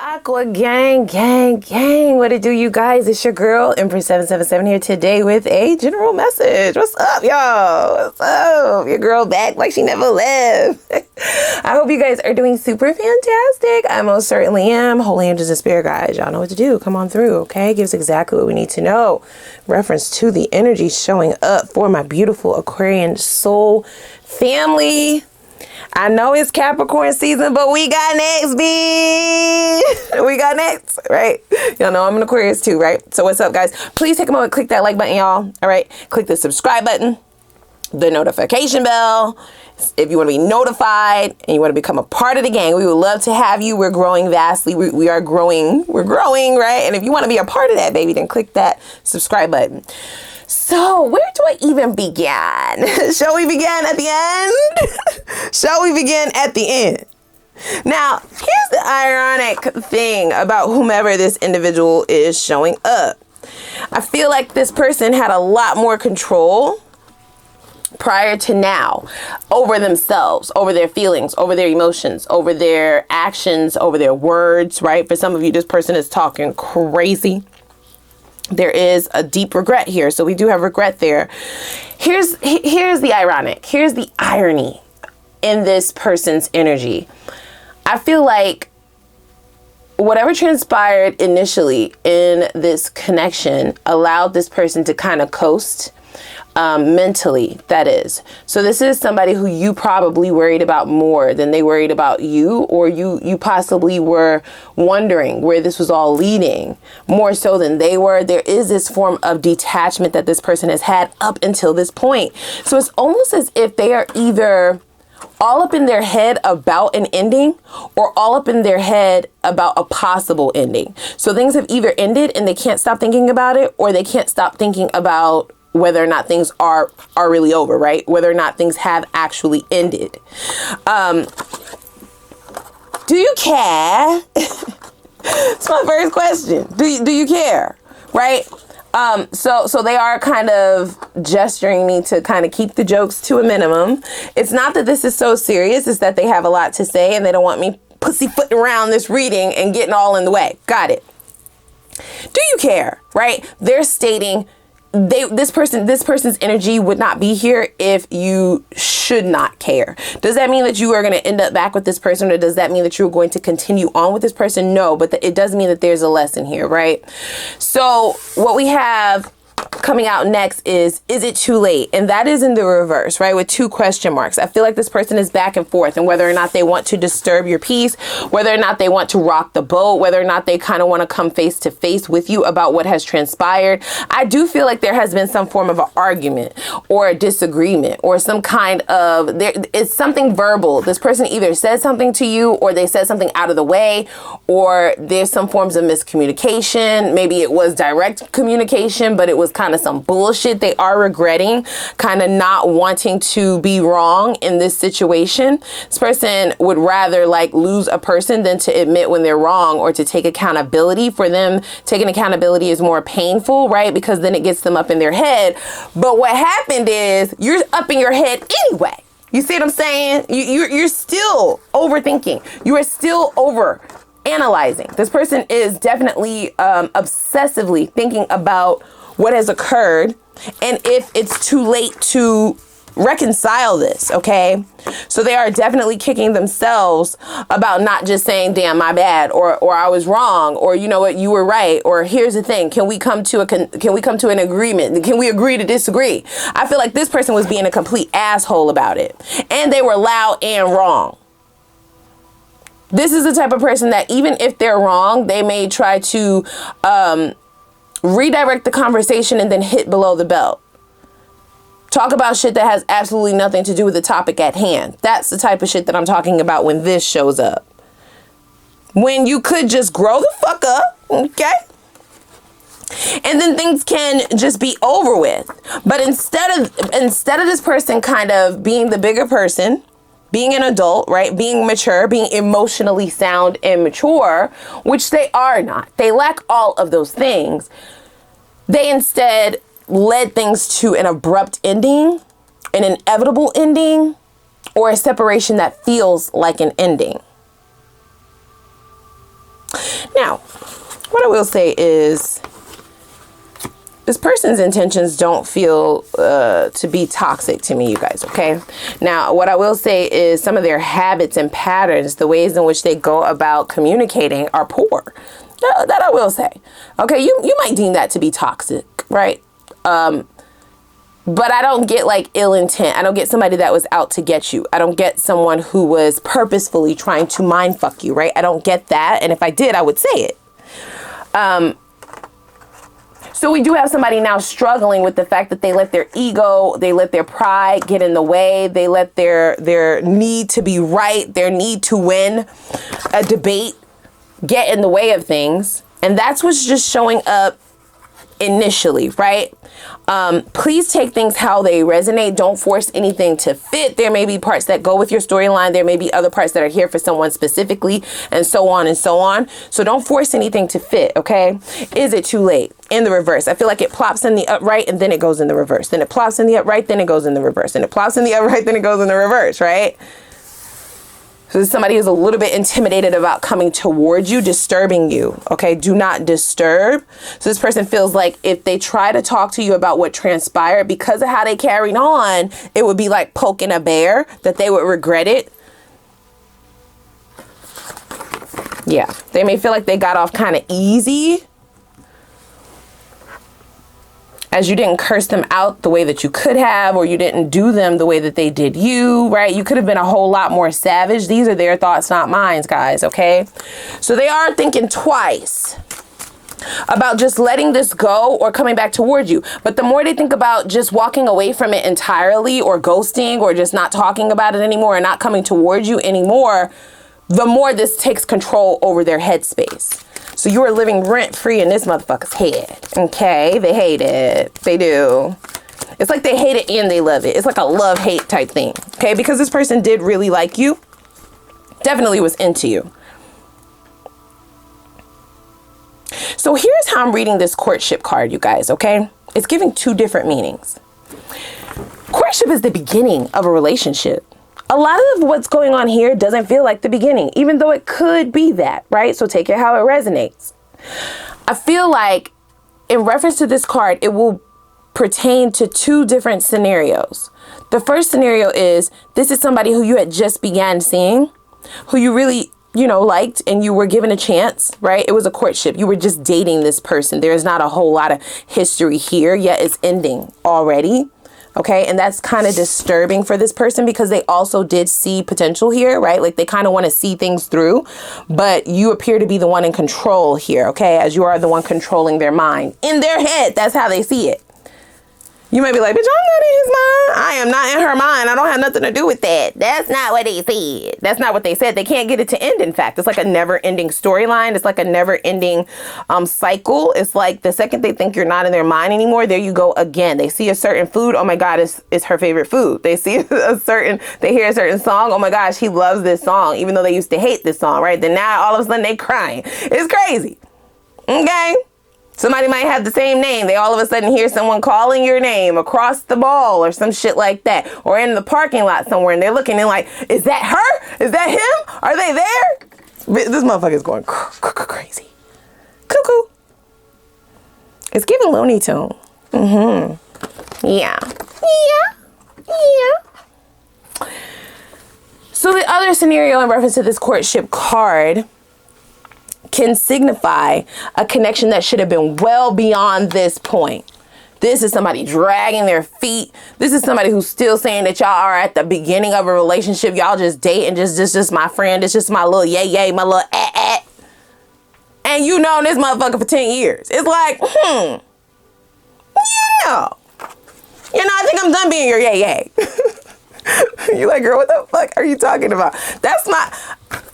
Aqua gang, gang, gang. What it do, you guys? It's your girl, Empress 777 here today with a general message. What's up, y'all? What's up? Your girl back like she never left. I hope you guys are doing super fantastic. I most certainly am. Holy angels and spirit guides, y'all know what to do. Come on through, okay? Gives exactly what we need to know. Reference to the energy showing up for my beautiful Aquarian soul family. I know it's Capricorn season, but we got next, bitch. We got next, right? Y'all know I'm an Aquarius too, right? So what's up, guys? Please take a moment, click that like button, y'all. All right, click the subscribe button, the notification bell. If you want to be notified and you want to become a part of the gang, we would love to have you. We're growing vastly. We are growing. We're growing, right? And if you want to be a part of that, baby, then click that subscribe button. So where do I even begin? Shall we begin at the end? Shall we begin at the end? Now, here's the ironic thing about whomever this individual is showing up. I feel like this person had a lot more control prior to now over themselves, over their feelings, over their emotions, over their actions, over their words, right? For some of you, this person is talking crazy. There is a deep regret here. So we do have regret there. Here's the ironic. Here's the irony in this person's energy. I feel like whatever transpired initially in this connection allowed this person to kind of coast mentally, that is. So this is somebody who you probably worried about more than they worried about you, or you possibly were wondering where this was all leading more so than they were. There is this form of detachment that this person has had up until this point. So it's almost as if they are either all up in their head about an ending or all up in their head about a possible ending. So things have either ended and they can't stop thinking about it, or they can't stop thinking about whether or not things are really over, right? Whether or not things have actually ended. Do you care? It's my first question. Do you care? Right? So they are kind of gesturing me to kind of keep the jokes to a minimum. It's not that this is so serious. It's that they have a lot to say and they don't want me pussyfooting around this reading and getting all in the way. Got it. Do you care? Right? They're stating this person's energy would not be here if you should not care. Does that mean that you are going to end up back with this person, or does that mean that you're going to continue on with this person? No, but it does mean that there's a lesson here, right? So what we have coming out next is it too late? And that is in the reverse, right? With 2 question marks. I feel like this person is back and forth, and whether or not they want to disturb your peace, whether or not they want to rock the boat, whether or not they kind of want to come face to face with you about what has transpired. I do feel like there has been some form of an argument or a disagreement or some kind of, it's something verbal. This person either said something to you, or they said something out of the way, or there's some forms of miscommunication. Maybe it was direct communication, but it was kind of some bullshit. They are regretting kind of not wanting to be wrong in this situation. This person would rather like lose a person than to admit when they're wrong or to take accountability. For them, taking accountability is more painful, right? Because then it gets them up in their head. But what happened is you're up in your head anyway. You see what I'm saying? You're still overthinking. You are still over analyzing. This person is definitely obsessively thinking about what has occurred and if it's too late to reconcile this, okay? So they are definitely kicking themselves about not just saying, damn, my bad, or I was wrong, or you know what, you were right, or here's the thing, can we come to an agreement? Can we agree to disagree? I feel like this person was being a complete asshole about it, and they were loud and wrong. This is the type of person that even if they're wrong, they may try to redirect the conversation and then hit below the belt. Talk about shit that has absolutely nothing to do with the topic at hand. That's the type of shit that I'm talking about when this shows up. When you could just grow the fuck up, okay? And then things can just be over with. But instead of this person kind of being the bigger person, being an adult, right? Being mature, being emotionally sound and mature, which they are not. They lack all of those things. They instead led things to an abrupt ending, an inevitable ending, or a separation that feels like an ending. Now, what I will say is this person's intentions don't feel to be toxic to me, you guys, okay? Now, what I will say is some of their habits and patterns, the ways in which they go about communicating are poor. That I will say. Okay, you might deem that to be toxic, right? But I don't get like ill intent. I don't get somebody that was out to get you. I don't get someone who was purposefully trying to mind fuck you, right? I don't get that. And if I did, I would say it. So we do have somebody now struggling with the fact that they let their ego, they let their pride get in the way. They let their need to be right, their need to win a debate get in the way of things. And that's what's just showing up initially, right? Please take things how they resonate. Don't force anything to fit. There may be parts that go with your storyline. There may be other parts that are here for someone specifically, and so on and so on. So don't force anything to fit, okay? Is it too late? In the reverse. I feel like it plops in the upright and then it goes in the reverse. Then it plops in the upright, then it goes in the reverse. And it plops in the upright, then it goes in the reverse, right? So this is somebody who's a little bit intimidated about coming towards you, disturbing you, okay? Do not disturb. So this person feels like if they try to talk to you about what transpired, because of how they carried on, it would be like poking a bear, that they would regret it. Yeah, they may feel like they got off kind of easy, as you didn't curse them out the way that you could have, or you didn't do them the way that they did you, right? You could have been a whole lot more savage. These are their thoughts, not mine, guys, okay? So they are thinking twice about just letting this go or coming back towards you. But the more they think about just walking away from it entirely, or ghosting, or just not talking about it anymore and not coming towards you anymore, the more this takes control over their headspace. So you are living rent-free in this motherfucker's head, okay? They hate it. They do. It's like they hate it and they love it. It's like a love-hate type thing, okay? Because this person did really like you. Definitely was into you. So here's how I'm reading this courtship card, you guys, okay? It's giving two different meanings. Courtship is the beginning of a relationship. A lot of what's going on here doesn't feel like the beginning, even though it could be that, right? So take it how it resonates. I feel like in reference to this card, it will pertain to two different scenarios. The first scenario is this is somebody who you had just began seeing, who you really, liked, and you were given a chance, right? It was a courtship. You were just dating this person. There's not a whole lot of history here, yet it's ending already. Okay, and that's kind of disturbing for this person because they also did see potential here, right? Like they kind of want to see things through, but you appear to be the one in control here, okay? As you are the one controlling their mind. In their head, that's how they see it. You might be like, bitch, I'm not in his mind. I am not in her mind. I don't have nothing to do with that. That's not what they said. That's not what they said. They can't get it to end, in fact. It's like a never-ending storyline. It's like a never-ending cycle. It's like the second they think you're not in their mind anymore, there you go again. They see a certain food. Oh, my God, it's her favorite food. They see they hear a certain song. Oh, my gosh, he loves this song, even though they used to hate this song, right? Then now, all of a sudden, they crying. It's crazy. Okay? Somebody might have the same name. They all of a sudden hear someone calling your name across the mall or some shit like that. Or in the parking lot somewhere and they're looking and like, is that her? Is that him? Are they there? This motherfucker's going crazy. Cuckoo. It's giving Looney Tune. Yeah. So the other scenario in reference to this courtship card can signify a connection that should have been well beyond this point. This is somebody dragging their feet. This is somebody who's still saying that y'all are at the beginning of a relationship. Y'all just dating, just my friend. It's just my little yay, my little And you known this motherfucker for 10 years. It's like, I think I'm done being your yay. You like, girl, what the fuck are you talking about?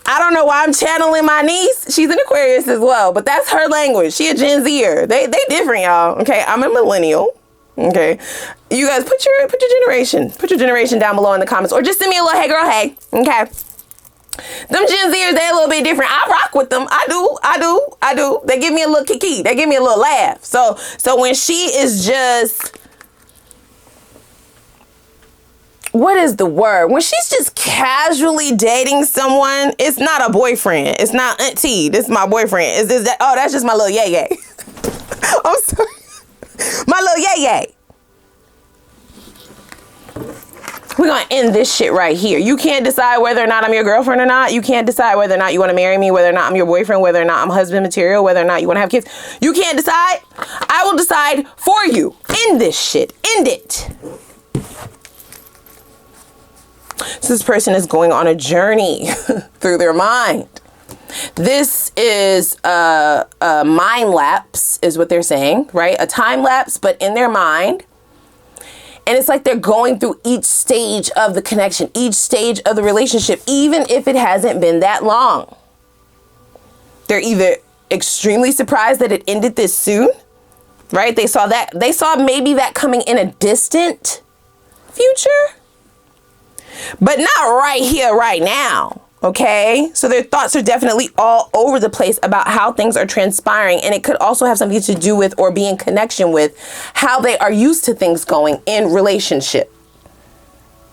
I don't know why I'm channeling my niece. She's an Aquarius as well, but that's her language. She a Gen Zer. They different, y'all. Okay, I'm a millennial. Okay, you guys put your generation down below in the comments, or just send me a little hey girl hey. Okay, them Gen Zers, they a little bit different. I rock with them. I do. They give me a little kiki. They give me a little laugh. So when she is just what is the word? When she's just casually dating someone, it's not a boyfriend. It's not auntie. This is my boyfriend. Is this that? Oh, that's just my little yay yay. I'm sorry. My little yay yay. We're going to end this shit right here. You can't decide whether or not I'm your girlfriend or not. You can't decide whether or not you want to marry me, whether or not I'm your boyfriend, whether or not I'm husband material, whether or not you want to have kids. You can't decide. I will decide for you. End this shit. End it. So this person is going on a journey through their mind. This is a mind lapse is what they're saying, right? A time lapse, but in their mind. And it's like they're going through each stage of the connection, each stage of the relationship, even if it hasn't been that long. They're either extremely surprised that it ended this soon, right? They saw maybe that coming in a distant future, but not right here, right now. Okay, so their thoughts are definitely all over the place about how things are transpiring. And it could also have something to do with or be in connection with how they are used to things going in relationship.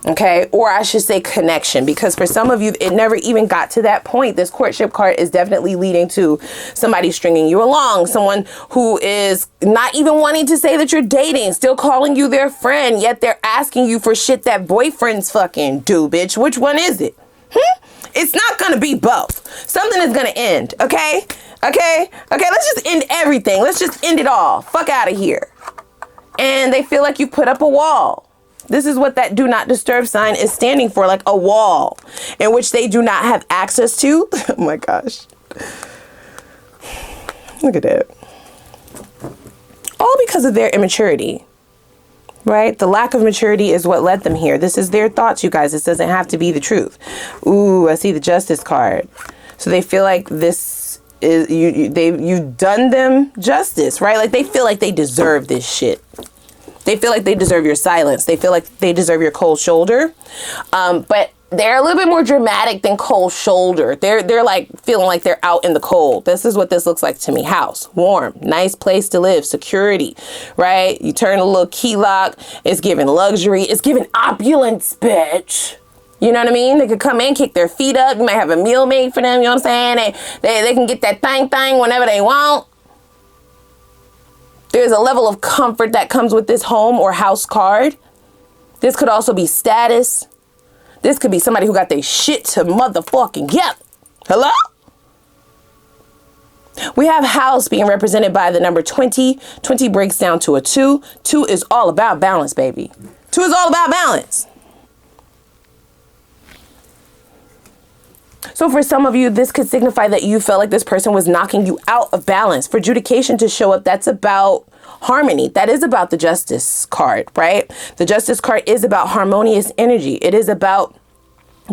Okay, or I should say connection, because for some of you, it never even got to that point. This courtship card is definitely leading to somebody stringing you along. Someone who is not even wanting to say that you're dating, still calling you their friend, yet they're asking you for shit that boyfriends fucking do, bitch. Which one is it? It's not going to be both. Something is going to end. Okay? Okay? Let's just end everything. Let's just end it all. Fuck out of here. And they feel like you put up a wall. This is what that do not disturb sign is standing for, like a wall in which they do not have access to. Oh my gosh. Look at that. All because of their immaturity. Right? The lack of maturity is what led them here. This is their thoughts, you guys. This doesn't have to be the truth. Ooh, I see the Justice card. So they feel like this is you've done them justice, right? Like they feel like they deserve this shit. They feel like they deserve your silence. They feel like they deserve your cold shoulder. But they're a little bit more dramatic than cold shoulder. They're like feeling like they're out in the cold. This is what this looks like to me. House, warm, nice place to live, security, right? You turn a little key lock. It's giving luxury. It's giving opulence, bitch. You know what I mean? They could come in, kick their feet up. You might have a meal made for them. You know what I'm saying? They can get that thing whenever they want. There's a level of comfort that comes with this home or house card. This could also be status. This could be somebody who got their shit to motherfucking get. Hello? We have house being represented by the number 20. 20 breaks down to a 2. 2 is all about balance, baby. 2 is all about balance. So for some of you, this could signify that you felt like this person was knocking you out of balance. For adjudication to show up, that's about harmony. That is about the Justice card, right? The Justice card is about harmonious energy. It is about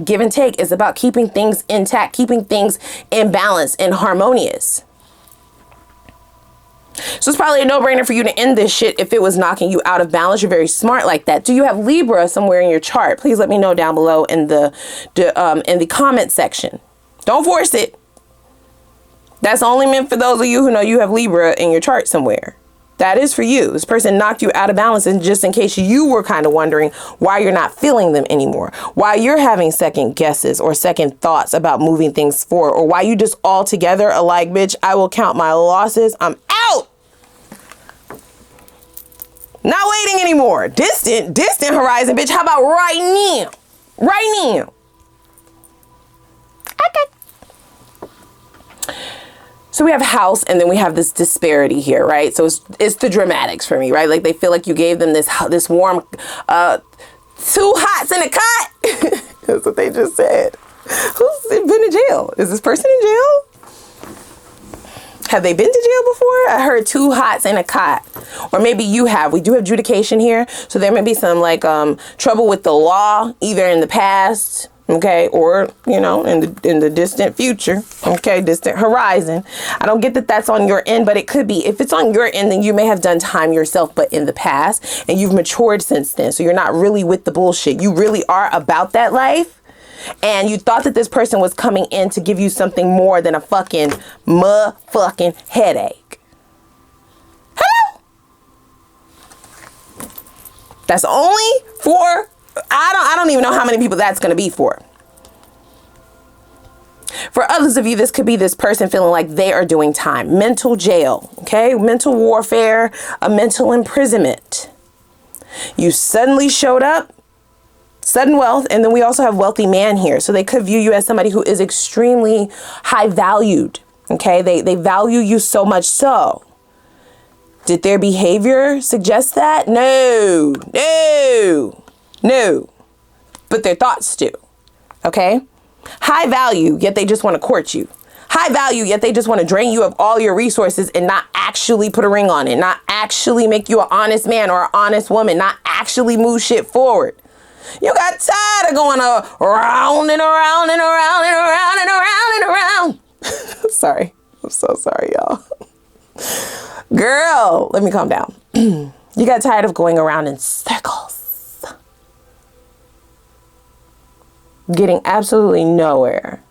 give and take. It's about keeping things intact, keeping things in balance and harmonious. So it's probably a no-brainer for you to end this shit if it was knocking you out of balance. You're very smart like that. Do you have Libra somewhere in your chart? Please let me know down below in the comment section. Don't force it. That's only meant for those of you who know you have Libra in your chart somewhere. That is for you. This person knocked you out of balance, and just in case you were kind of wondering why you're not feeling them anymore, why you're having second guesses or second thoughts about moving things forward, or why you just altogether are like, bitch, I will count my losses. I'm out. Not waiting anymore. Distant horizon, bitch. How about right now? Right now. Okay. So we have house, and then we have this disparity here, right? So it's the dramatics for me, right? Like they feel like you gave them this warm, 2 hots in a cot. That's what they just said. Who's been in jail? Is this person in jail? Have they been to jail before? I heard 2 hots in a cot. Or maybe you have. We do have adjudication here. So there may be some like trouble with the law, either in the past, okay, or, you know, in the distant future, okay, distant horizon. I don't get that that's on your end, but it could be. If it's on your end, then you may have done time yourself, but in the past, and you've matured since then. So you're not really with the bullshit. You really are about that life. And you thought that this person was coming in to give you something more than a fucking motherfucking headache. Hello? That's only for I don't even know how many people that's going to be for. For others of you, this could be this person feeling like they are doing time. Mental jail, okay? Mental warfare, a mental imprisonment. You suddenly showed up, sudden wealth, and then we also have wealthy man here. So they could view you as somebody who is extremely high valued, okay? They value you so much so. Did their behavior suggest that? No, no, no. But their thoughts do, okay? High value, yet they just want to court you. High value, yet they just want to drain you of all your resources and not actually put a ring on it, not actually make you an honest man or an honest woman, not actually move shit forward. You got tired of going around and around and around and around and around and around. Sorry. I'm so sorry, y'all. Girl, let me calm down. You got tired of going around in circles. Getting absolutely nowhere.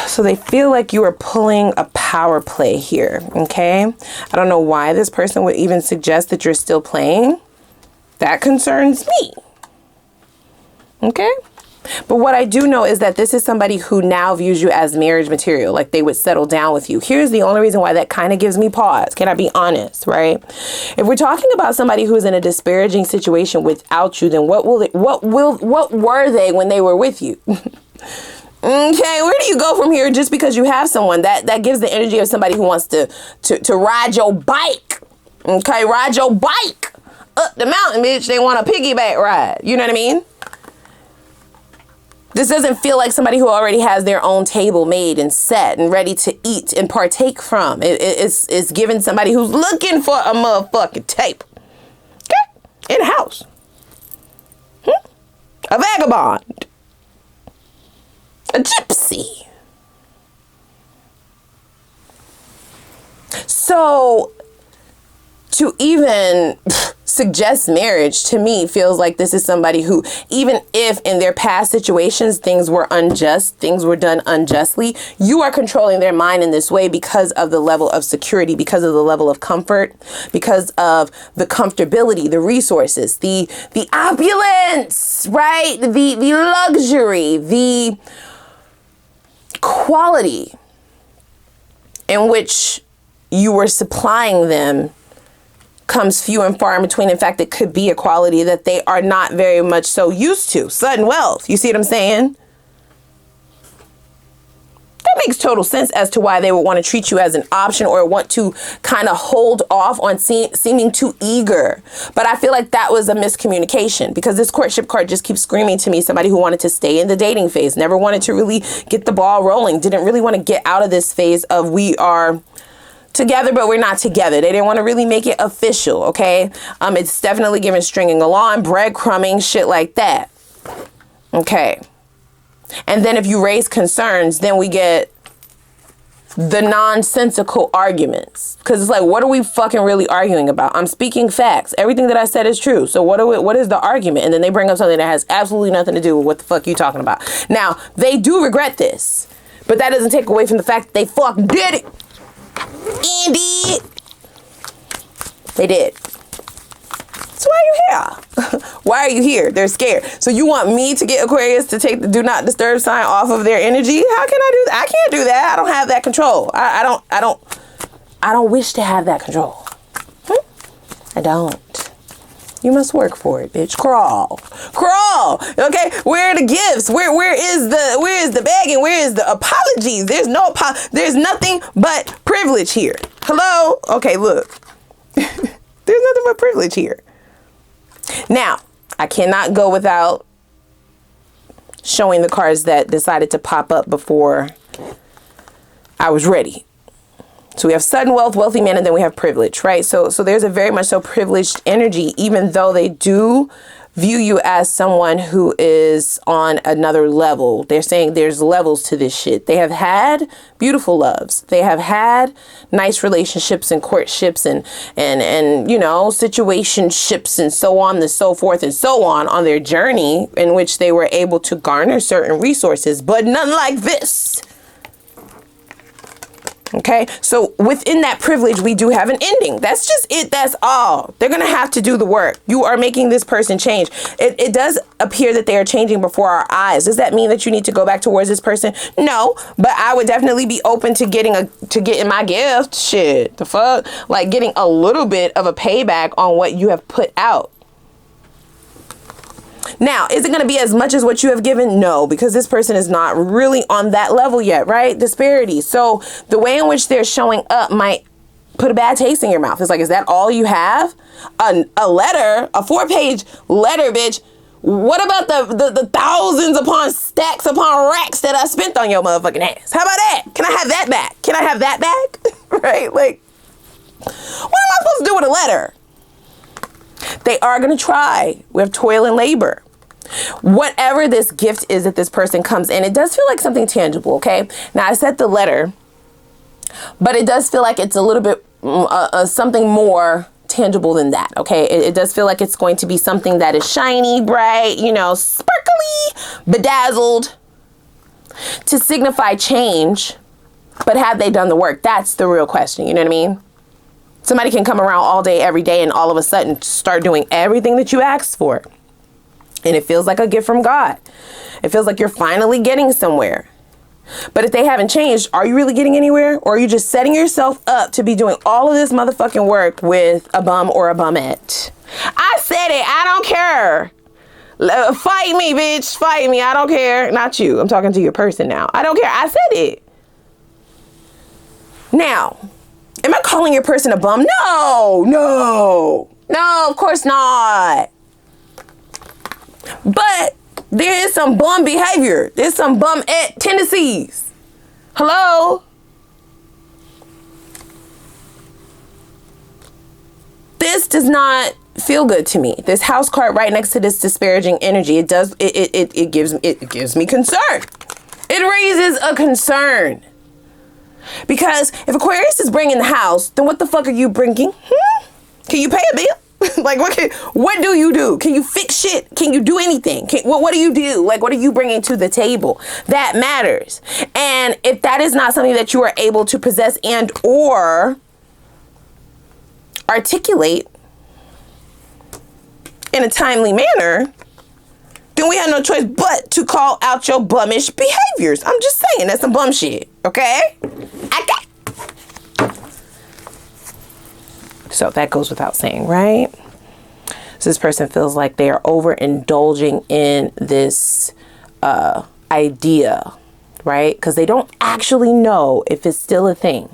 So they feel like you are pulling a power play here, okay? I don't know why this person would even suggest that you're still playing. That concerns me, okay? But what I do know is that this is somebody who now views you as marriage material, like they would settle down with you. Here's the only reason why that kind of gives me pause. Can I be honest, right? If we're talking about somebody who's in a disparaging situation without you, then what were they when they were with you? Okay, where do you go from here just because you have someone? That gives the energy of somebody who wants to ride your bike. Okay, ride your bike up the mountain, bitch. They want a piggyback ride. You know what I mean? This doesn't feel like somebody who already has their own table made and set and ready to eat and partake from. It's giving somebody who's looking for a motherfucking table. Okay? In a house. A vagabond. A gypsy. So to even suggest marriage to me feels like this is somebody who, even if in their past situations things were unjust, things were done unjustly, you are controlling their mind in this way because of the level of security, because of the level of comfort, because of the comfortability, the resources, the opulence, right? The luxury, the quality in which you were supplying them comes few and far in between. In fact, it could be a quality that they are not very much so used to. Sudden wealth. You see what I'm saying? That makes total sense as to why they would want to treat you as an option or want to kind of hold off on seeming too eager. But I feel like that was a miscommunication because this courtship card just keeps screaming to me somebody who wanted to stay in the dating phase, never wanted to really get the ball rolling, didn't really want to get out of this phase of we are together, but we're not together. They didn't want to really make it official, okay? It's definitely giving stringing along, breadcrumbing, shit like that. Okay. And then if you raise concerns, then we get the nonsensical arguments. Because it's like, what are we fucking really arguing about? I'm speaking facts. Everything that I said is true. So what is the argument? And then they bring up something that has absolutely nothing to do with what the fuck you talking about. Now, they do regret this, but that doesn't take away from the fact that they fucking did it. Indeed. They did. So why are you here? Why are you here? They're scared. So you want me to get Aquarius to take the do not disturb sign off of their energy? How can I do that? I can't do that. I don't have that control. I don't wish to have that control. I don't. You must work for it, bitch. Crawl. Okay, where are the gifts? Where is the begging? Where is the apologies? There's nothing but privilege here. Hello? Okay, look. There's nothing but privilege here. Now, I cannot go without showing the cards that decided to pop up before I was ready. So we have sudden wealth, wealthy man, and then we have privilege, right? So there's a very much so privileged energy, even though they do view you as someone who is on another level. They're saying there's levels to this shit. They have had beautiful loves. They have had nice relationships and courtships and you know, situationships and so on and so forth and so on their journey in which they were able to garner certain resources, but nothing like this. Okay, so within that privilege, we do have an ending. That's just it. That's all. They're going to have to do the work. You are making this person change. It does appear that they are changing before our eyes. Does that mean that you need to go back towards this person? No, but I would definitely be open to getting my gift. Shit, the fuck? Like getting a little bit of a payback on what you have put out. Now, is it going to be as much as what you have given? No, because this person is not really on that level yet, right? Disparity. So the way in which they're showing up might put a bad taste in your mouth. It's like, is that all you have? A letter, a 4-page letter, bitch. What about the thousands upon stacks upon racks that I spent on your motherfucking ass? How about that? Can I have that back? Can I have that back? Right? Like, what am I supposed to do with a letter? They are going to try. We have toil and labor. Whatever this gift is that this person comes in, it does feel like something tangible, okay? Now, I said the letter, but it does feel like it's a little bit something more tangible than that, okay? It does feel like it's going to be something that is shiny, bright, you know, sparkly, bedazzled, to signify change. But have they done the work? That's the real question, you know what I mean? Somebody can come around all day, every day, and all of a sudden start doing everything that you asked for. And it feels like a gift from God. It feels like you're finally getting somewhere. But if they haven't changed, are you really getting anywhere? Or are you just setting yourself up to be doing all of this motherfucking work with a bum or a bumette? I said it. I don't care. Fight me, bitch. Fight me. I don't care. Not you. I'm talking to your person now. I don't care. I said it. Now, am I calling your person a bum? No, of course not. But there is some bum behavior. There's some bum tendencies. Hello? This does not feel good to me. This house card right next to this disparaging energy, it gives me concern. It raises a concern. Because if Aquarius is bringing the house, then what the fuck are you bringing? Can you pay a bill? Like, what do you do? Can you fix shit? Can you do anything? What do you do? Like, what are you bringing to the table? That matters. And if that is not something that you are able to possess and or articulate in a timely manner, then we have no choice but to call out your bummish behaviors. I'm just saying, that's some bum shit, okay? Okay. So that goes without saying, right? So this person feels like they are overindulging in this idea, right? Because they don't actually know if it's still a thing.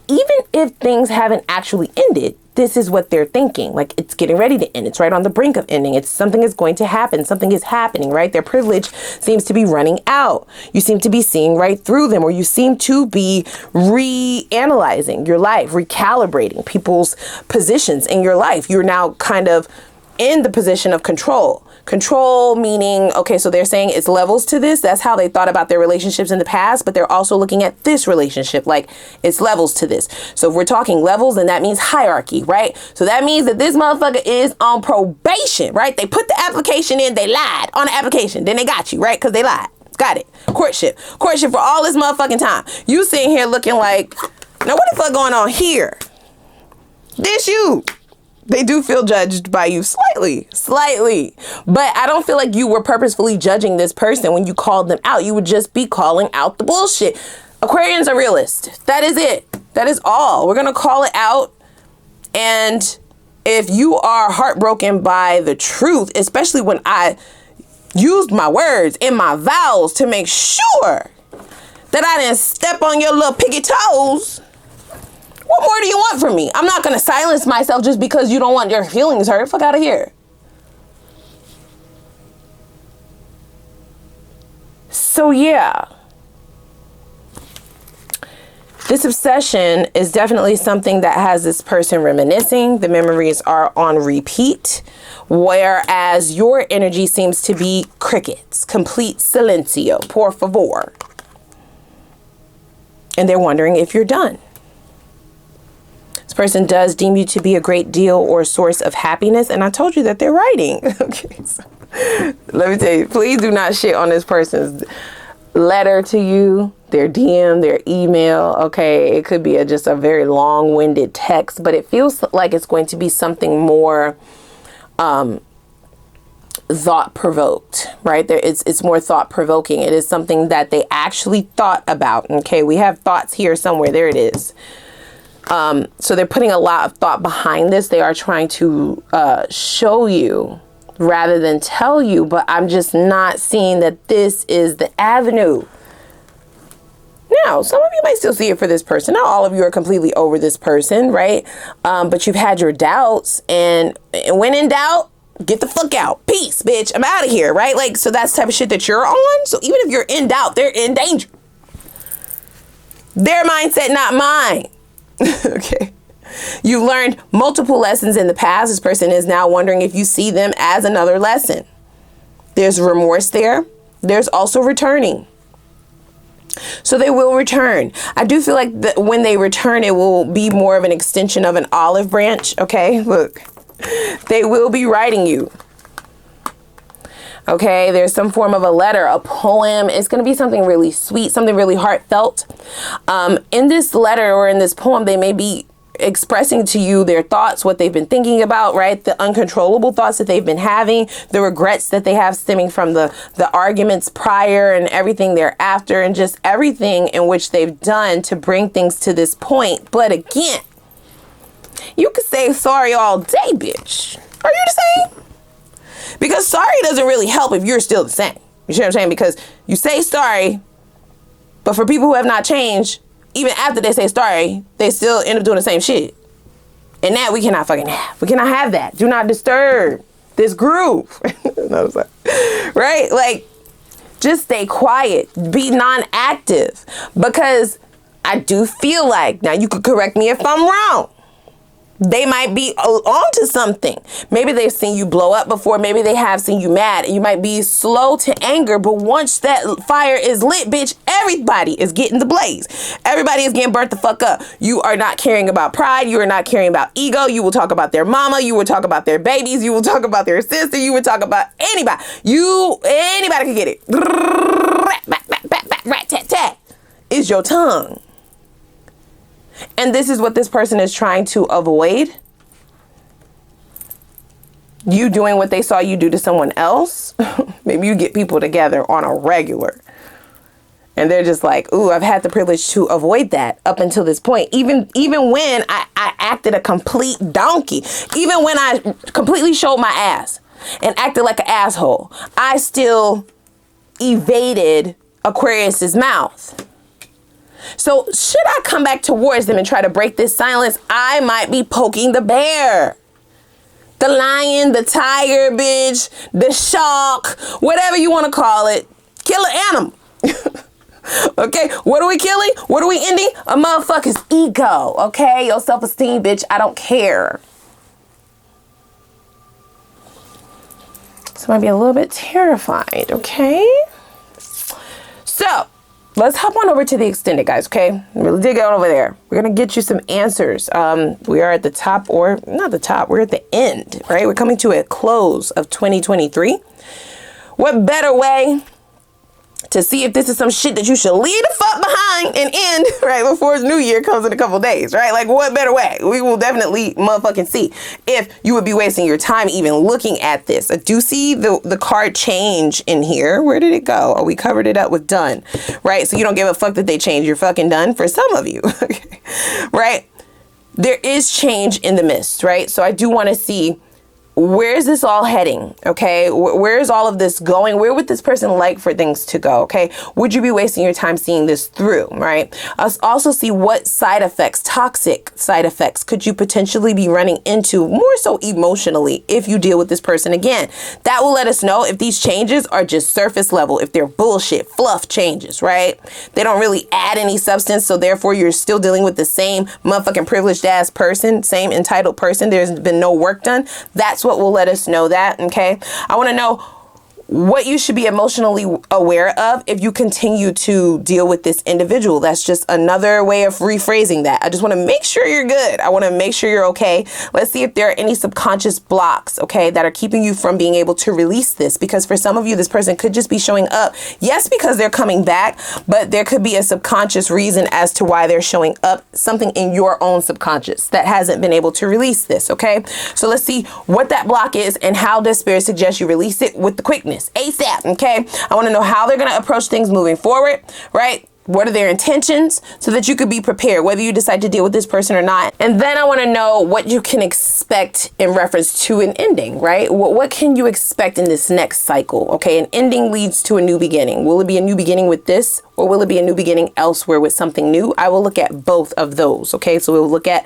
Even if things haven't actually ended, this is what they're thinking. Like, it's getting ready to end. It's right on the brink of ending. Something is going to happen. Something is happening, right? Their privilege seems to be running out. You seem to be seeing right through them, or you seem to be reanalyzing your life, recalibrating people's positions in your life. You're now kind of in the position of control. Control meaning, okay, so they're saying it's levels to this. That's how they thought about their relationships in the past, but they're also looking at this relationship like it's levels to this. So if we're talking levels, then that means hierarchy, right? So that means that this motherfucker is on probation, right? They put the application in, they lied on the application, then they got you, right? Because they lied. Got it. Courtship for all this motherfucking time. You sitting here looking like, now what the fuck going on here? This you. They do feel judged by you slightly, but I don't feel like you were purposefully judging this person when you called them out. You would just be calling out the bullshit. Aquarians are realists. That is it. That is all. We're going to call it out. And if you are heartbroken by the truth, especially when I used my words and my vows to make sure that I didn't step on your little piggy toes, what more do you want from me? I'm not going to silence myself just because you don't want your feelings hurt. Fuck out of here. So yeah, this obsession is definitely something that has this person reminiscing. The memories are on repeat, whereas your energy seems to be crickets, complete silencio, por favor. And they're wondering if you're done. This person does deem you to be a great deal or source of happiness. And I told you that they're writing. Okay, so let me tell you, please do not shit on this person's letter to you. their DM, their email. Okay, it could be just a very long-winded text, but it feels like it's going to be something more thought-provoked, right? It's more thought-provoking. It is something that they actually thought about. Okay, we have thoughts here somewhere. There it is. So they're putting a lot of thought behind this. They are trying to show you rather than tell you, but I'm just not seeing that this is the avenue. Now, some of you might still see it for this person. Not all of you are completely over this person, right? But you've had your doubts, and when in doubt, get the fuck out. Peace, bitch. I'm out of here, right? Like, so that's the type of shit that you're on. So even if you're in doubt, they're in danger. Their mindset, not mine. Okay. You've learned multiple lessons in the past. This person is now wondering if you see them as another lesson. There's remorse there. There's also returning. So they will return. I do feel like that when they return, it will be more of an extension of an olive branch. Okay, look, they will be writing you. Okay, there's some form of a letter, a poem. It's going to be something really sweet, something really heartfelt. In this letter or in this poem, they may be expressing to you their thoughts, what they've been thinking about, right? The uncontrollable thoughts that they've been having, the regrets that they have stemming from the arguments prior and everything thereafter, and just everything in which they've done to bring things to this point. But again, you could say sorry all day, bitch. Are you the same? Because sorry doesn't really help if you're still the same. You see what I'm saying? Because you say sorry, but for people who have not changed, even after they say sorry, they still end up doing the same shit. And that we cannot fucking have. We cannot have that. Do not disturb this groove. Right? Like, just stay quiet. Be non-active. Because I do feel like, now you could correct me if I'm wrong, they might be onto something. Maybe they've seen you blow up before. Maybe they have seen you mad. You might be slow to anger, but once that fire is lit, bitch, everybody is getting the blaze. Everybody is getting burnt the fuck up. You are not caring about pride. You are not caring about ego. You will talk about their mama. You will talk about their babies. You will talk about their sister. You will talk about anybody. Anybody can get it. Rat tat tat is your tongue. And this is what this person is trying to avoid. You doing what they saw you do to someone else. Maybe you get people together on a regular. And they're just like, ooh, I've had the privilege to avoid that up until this point. Even when I acted a complete donkey. Even when I completely showed my ass and acted like an asshole, I still evaded Aquarius's mouth. So should I come back towards them and try to break this silence, I might be poking the bear. The lion, the tiger, bitch, the shark, whatever you want to call it. Kill an animal. Okay, what are we killing? What are we ending? A motherfucker's ego, okay? Your self-esteem, bitch, I don't care. So I might be a little bit terrified, okay? So let's hop on over to the extended, guys, okay? Really dig out over there. We're going to get you some answers. We are at the top, or not the top, we're at the end, right? We're coming to a close of 2023. What better way to see if this is some shit that you should leave the fuck behind and end, right, before New Year comes in a couple days, right? Like, what better way? We will definitely motherfucking see if you would be wasting your time even looking at this. I do see the card change in here. Where did it go? Oh, we covered it up with done, right? So you don't give a fuck that they change. You're fucking done for some of you, okay, right? There is change in the mist, right? So I do want to see, where is this all heading? Okay, where is all of this going? Where would this person like for things to go? Okay, would you be wasting your time seeing this through? Right. Us also see what side effects, toxic side effects, could you potentially be running into, more so emotionally, if you deal with this person again. That will let us know if these changes are just surface level, if they're bullshit, fluff changes, right? They don't really add any substance, so therefore you're still dealing with the same motherfucking privileged ass person, same entitled person. There's been no work done. That's what will let us know that, okay? I want to know what you should be emotionally aware of if you continue to deal with this individual. That's just another way of rephrasing that. I just want to make sure you're good. I want to make sure you're okay. Let's see if there are any subconscious blocks, okay, that are keeping you from being able to release this. Because for some of you, this person could just be showing up, yes, because they're coming back, but there could be a subconscious reason as to why they're showing up, something in your own subconscious that hasn't been able to release this, okay? So let's see what that block is and how does Spirit suggest you release it with the quickness. ASAP, okay? I want to know how they're going to approach things moving forward, right? What are their intentions so that you could be prepared, whether you decide to deal with this person or not. And then I want to know what you can expect in reference to an ending, right? What can you expect in this next cycle? Okay, an ending leads to a new beginning. Will it be a new beginning with this, or will it be a new beginning elsewhere with something new? I will look at both of those, okay? So we'll look at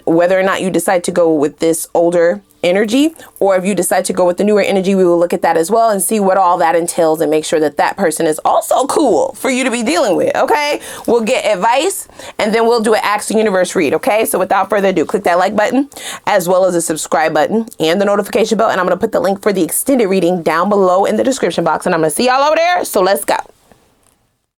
whether or not you decide to go with this older energy, or if you decide to go with the newer energy, we will look at that as well and see what all that entails and make sure that that person is also cool for you to be dealing with, okay? We'll get advice and then we'll do an Ask the Universe read, okay? So without further ado, click that like button as well as the subscribe button and the notification bell, and I'm going to put the link for the extended reading down below in the description box, and I'm going to see y'all over there. So let's go.